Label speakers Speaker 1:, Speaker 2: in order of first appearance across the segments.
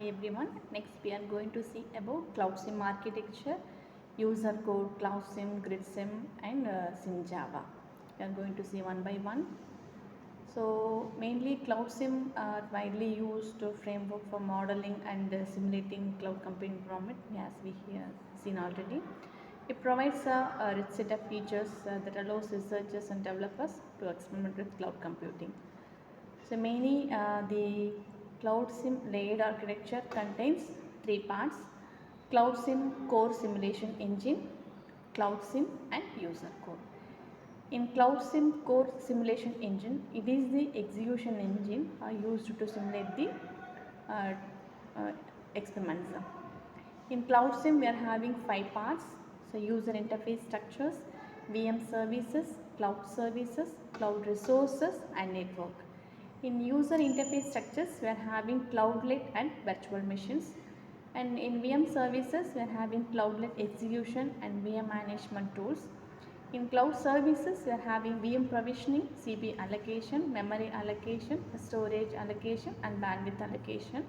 Speaker 1: everyone. Next we are going to see about Cloudsim architecture, user code, Cloudsim, GridSim and SimJava. We are going to see one by one. So mainly Cloudsim are widely used framework for modeling and simulating cloud computing environment as we have seen already. It provides a rich set of features that allows researchers and developers to experiment with cloud computing. So mainly the Cloudsim layered architecture contains three parts: Cloudsim core simulation engine, Cloudsim and user code. In Cloudsim core simulation engine, it is the execution engine used to simulate the uh, uh, experiments. In Cloudsim, we are having five parts. So user interface structures, VM services, cloud services, cloud resources and network. In user interface structures, we are having cloudlet and virtual machines. And in VM services, we are having cloudlet execution and VM management tools. In cloud services, we are having VM provisioning, CPU allocation, memory allocation, storage allocation and bandwidth allocation.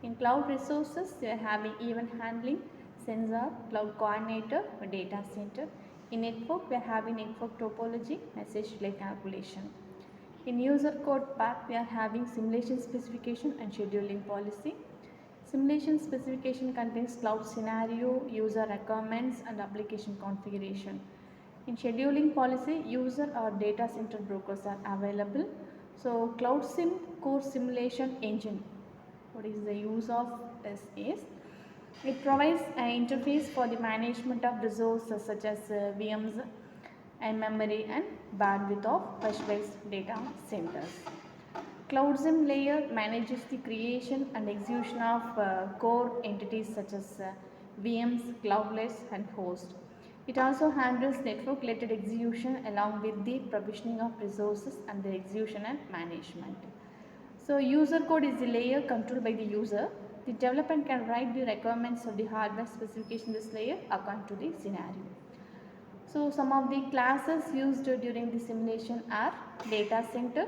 Speaker 1: In cloud resources, we are having event handling, sensor, cloud coordinator, data center. In network, we are having network topology, message relay calculation. In user code part, we are having simulation specification and scheduling policy. Simulation specification contains cloud scenario, user requirements and application configuration. In scheduling policy, user or data center brokers are available. So Cloudsim core simulation engine, what is the use of this is, it provides an interface for the management of resources such as VMs and memory and bandwidth of virtualized data centers. Cloudsim layer manages the creation and execution of core entities such as VMs, cloudlets and host. It also handles network-related execution along with the provisioning of resources and the execution and management. So user code is the layer controlled by the user. The development can write the requirements of the hardware specification in this layer according to the scenario. So some of the classes used during the simulation are data center.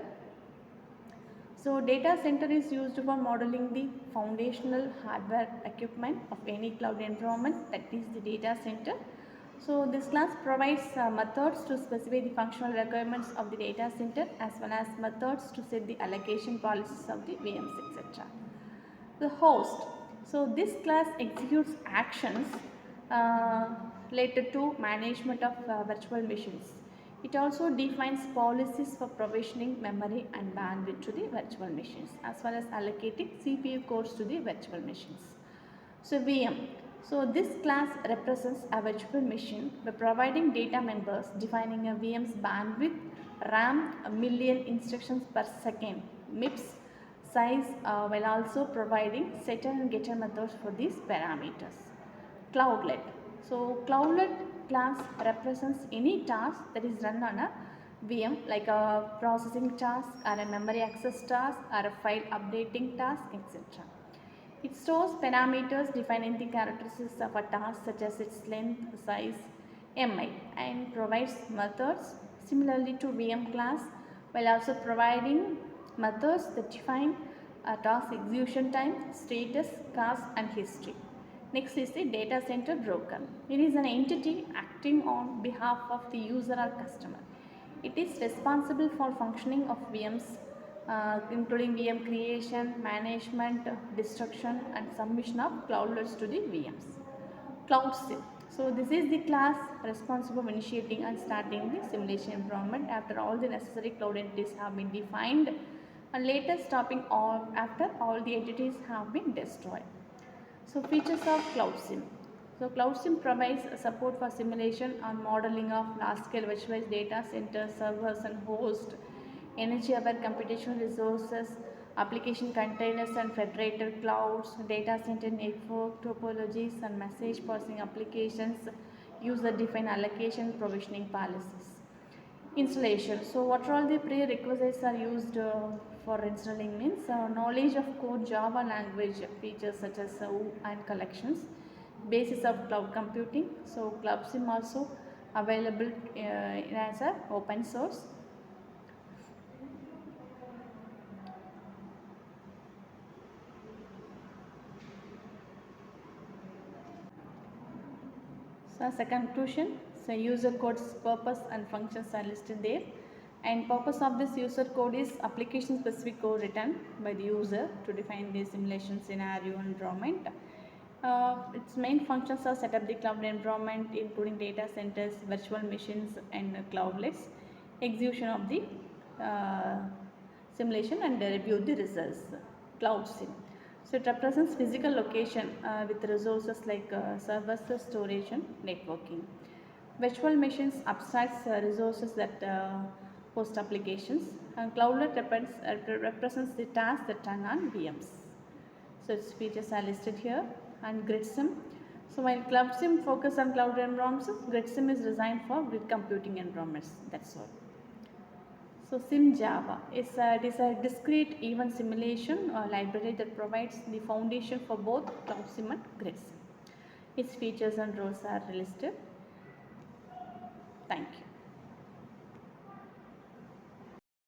Speaker 1: So data center is used for modeling the foundational hardware equipment of any cloud environment, that is the data center. So this class provides methods to specify the functional requirements of the data center as well as methods to set the allocation policies of the VMs, etc. The host. So this class executes actions uh, related to management of virtual machines. It also defines policies for provisioning memory and bandwidth to the virtual machines as well as allocating CPU cores to the virtual machines. So VM. So this class represents a virtual machine by providing data members, defining a VM's bandwidth, RAM, a million instructions per second, MIPS size, while also providing setter and getter methods for these parameters. Cloudlet. So cloudlet class represents any task that is run on a VM, like a processing task or a memory access task or a file updating task, etc. It stores parameters defining the characteristics of a task such as its length, size, MI, and provides methods similarly to VM class, while also providing methods that define a task execution time, status, cost and history. Next is the data center broker. It is an entity acting on behalf of the user or customer. It is responsible for functioning of VMs, including VM creation, management, destruction and submission of cloudlets to the VMs. Cloudsim. So this is the class responsible for initiating and starting the simulation environment after all the necessary cloud entities have been defined and later stopping all after all the entities have been destroyed. So features of Cloudsim. So Cloudsim provides support for simulation and modeling of large-scale virtualized data centers, servers and hosts, energy-aware computational resources, application containers and federated clouds, data center network topologies and message processing applications, user-defined allocation, provisioning policies. Installation. So what are all the prerequisites are used for installing means knowledge of core Java language features such as OO and collections, basis of cloud computing. So Cloudsim also available as a open source. So as a conclusion, so user code's purpose and functions are listed there. And purpose of this user code is application specific code written by the user to define the simulation scenario environment. Its main functions are set up the cloud environment including data centers, virtual machines and cloudlets, execution of the uh, simulation and review the results. Cloudsim. So it represents physical location with resources like servers, storage and networking. Virtual machines abstracts resources that host applications, and cloudlet represents the tasks that run on VMs. So its features are listed here. And GridSim. So while Cloudsim focuses on cloud environments, GridSim is designed for grid computing environments. That's all. So SimJava it is a discrete event simulation library that provides the foundation for both Cloudsim and GridSim. Its features and roles are listed. Thank you.